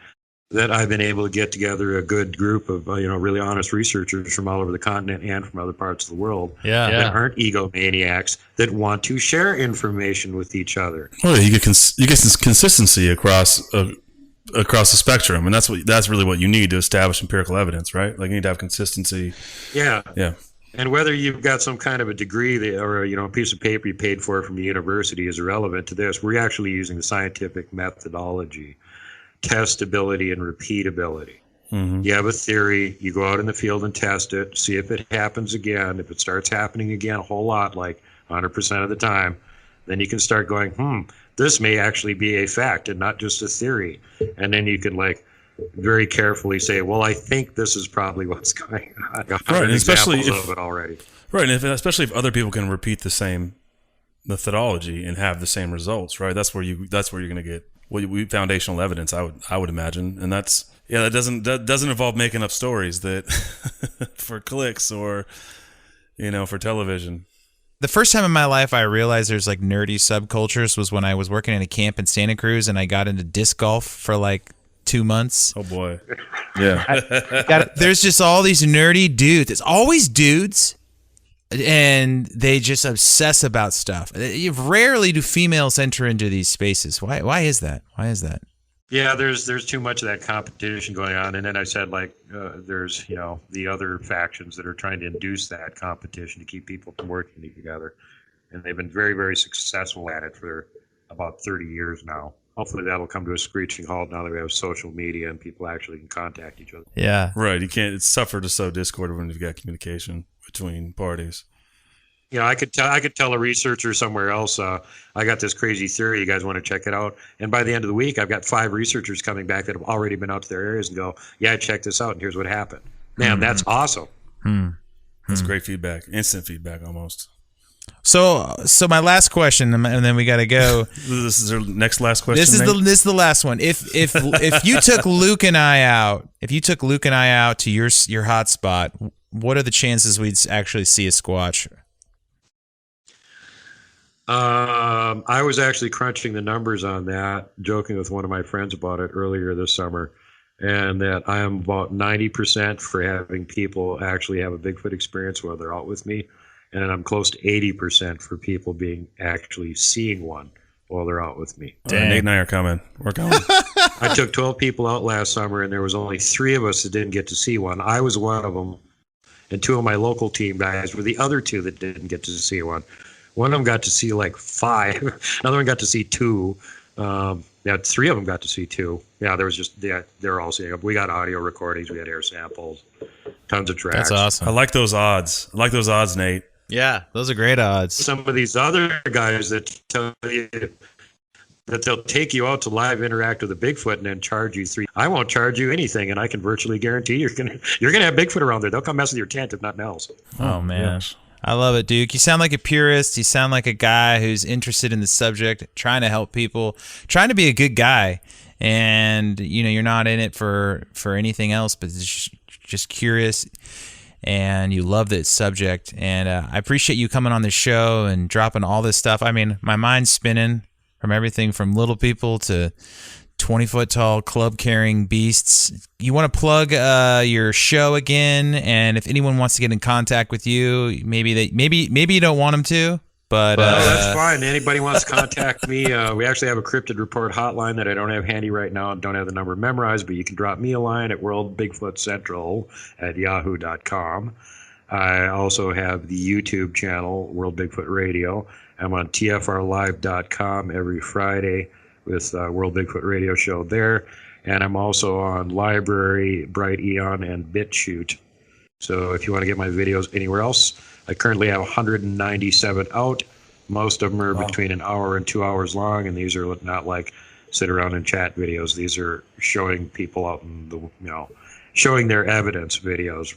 that I've been able to get together a good group of, really honest researchers from all over the continent and from other parts of the world that aren't egomaniacs that want to share information with each other. Well, you get this consistency across the spectrum, and that's really what you need to establish empirical evidence, right? Like you need to have consistency. Yeah. Yeah. And whether you've got some kind of a degree or a piece of paper you paid for from the university is irrelevant to this. We're actually using the scientific methodology, testability and repeatability. Mm-hmm. You have a theory, you go out in the field and test it, see if it happens again. If it starts happening again a whole lot, like 100% of the time, then you can start going, this may actually be a fact and not just a theory. And then you can very carefully say, well, I think this is probably what's going on. Right, and especially of it already. Right, and especially if other people can repeat the same methodology and have the same results, right? That's where you're going to get foundational evidence. I would imagine, and that doesn't involve making up stories that for clicks or for television. The first time in my life I realized there's nerdy subcultures was when I was working in a camp in Santa Cruz and I got into disc golf for 2 months. Oh boy. Yeah. There's just all these nerdy dudes. It's always dudes, and they just obsess about stuff. Rarely do females enter into these spaces. Why is that? Yeah, there's too much of that competition going on, and then I said there's the other factions that are trying to induce that competition to keep people from working together, and they've been very, very successful at it for about 30 years now. Hopefully that'll come to a screeching halt now that we have social media and people actually can contact each other. Yeah, right. You can't. It's tougher to sow discord when you've got communication between parties. I could tell a researcher somewhere else, I got this crazy theory, you guys want to check it out? And by the end of the week, I've got 5 researchers coming back that have already been out to their areas and go, yeah, check this out, and here's what happened. Man, that's awesome. That's great feedback, instant feedback almost. So my last question, and then we got to go. This is our next last question. This is the last one. If you took Luke and I out, to your hot spot, what are the chances we'd actually see a Squatch? I was actually crunching the numbers on that, joking with one of my friends about it earlier this summer, and that I am about 90% for having people actually have a Bigfoot experience while they're out with me, and I'm close to 80% for people being actually seeing one while they're out with me. Nate and I are coming. We're going. I took 12 people out last summer, and there was only 3 of us that didn't get to see one. I was one of them, and 2 of my local team guys were the other 2 that didn't get to see one. One of them got to see 5. Another one got to see 2. 3 of them got to see 2. Yeah, there was just they're all seeing. We got audio recordings. We had air samples. Tons of tracks. That's awesome. I like those odds. Nate. Yeah, those are great odds. Some of these other guys that tell you that they'll take you out to live interact with a Bigfoot and then charge you I won't charge you anything, and I can virtually guarantee you're gonna have Bigfoot around there. They'll come mess with your tent if nothing else. Oh man. Yes. I love it, Duke. You sound like a purist. You sound like a guy who's interested in the subject, trying to help people, trying to be a good guy. And, you're not in it for anything else, but just curious. And you love this subject. And I appreciate you coming on the show and dropping all this stuff. I mean, my mind's spinning from everything from little people to 20-foot tall club-carrying beasts. You want to plug your show again, and if anyone wants to get in contact with you, maybe you don't want them to, but that's fine. Anybody wants to contact me, we actually have a Cryptid Report hotline that I don't have handy right now and don't have the number memorized, but you can drop me a line at worldbigfootcentral@yahoo.com. I also have the YouTube channel, World Bigfoot Radio. I'm on tfrlive.com every Friday with World Bigfoot Radio show there. And I'm also on Library, Bright Eon, and BitChute. So if you want to get my videos anywhere else, I currently have 197 out. Most of them are between an hour and 2 hours long, and these are not like sit around and chat videos. These are showing people out in the, showing their evidence videos,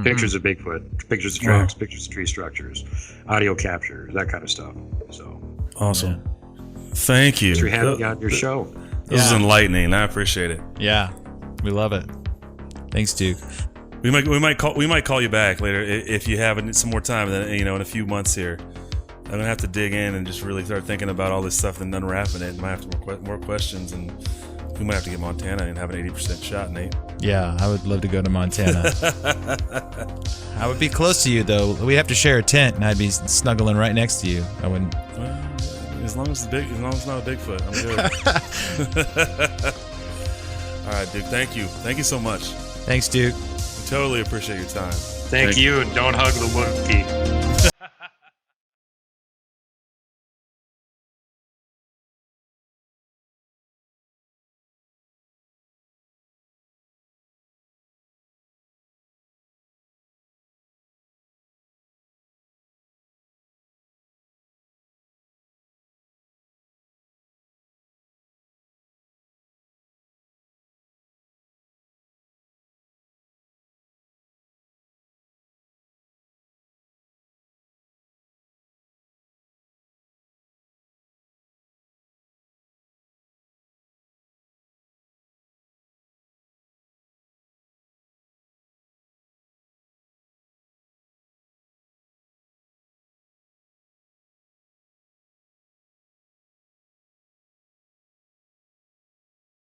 pictures of Bigfoot, pictures of tracks, pictures of tree structures, audio capture, that kind of stuff. So awesome. Yeah. Thank you. Thanks for having me on your show. This is enlightening. I appreciate it. Yeah, we love it. Thanks, Duke. We might call you back later if you have some more time. Then in a few months here, I'm gonna have to dig in and just really start thinking about all this stuff and unwrapping it. Might have to more questions, and we might have to get Montana and have an 80% shot, Nate. Yeah, I would love to go to Montana. I would be close to you though. We'd have to share a tent, and I'd be snuggling right next to you. I wouldn't. Well, as long as it's not a Bigfoot, I'm good. All right, Duke. Thank you so much. Thanks, Duke. I totally appreciate your time. Thank you, and don't hug the Wookiee.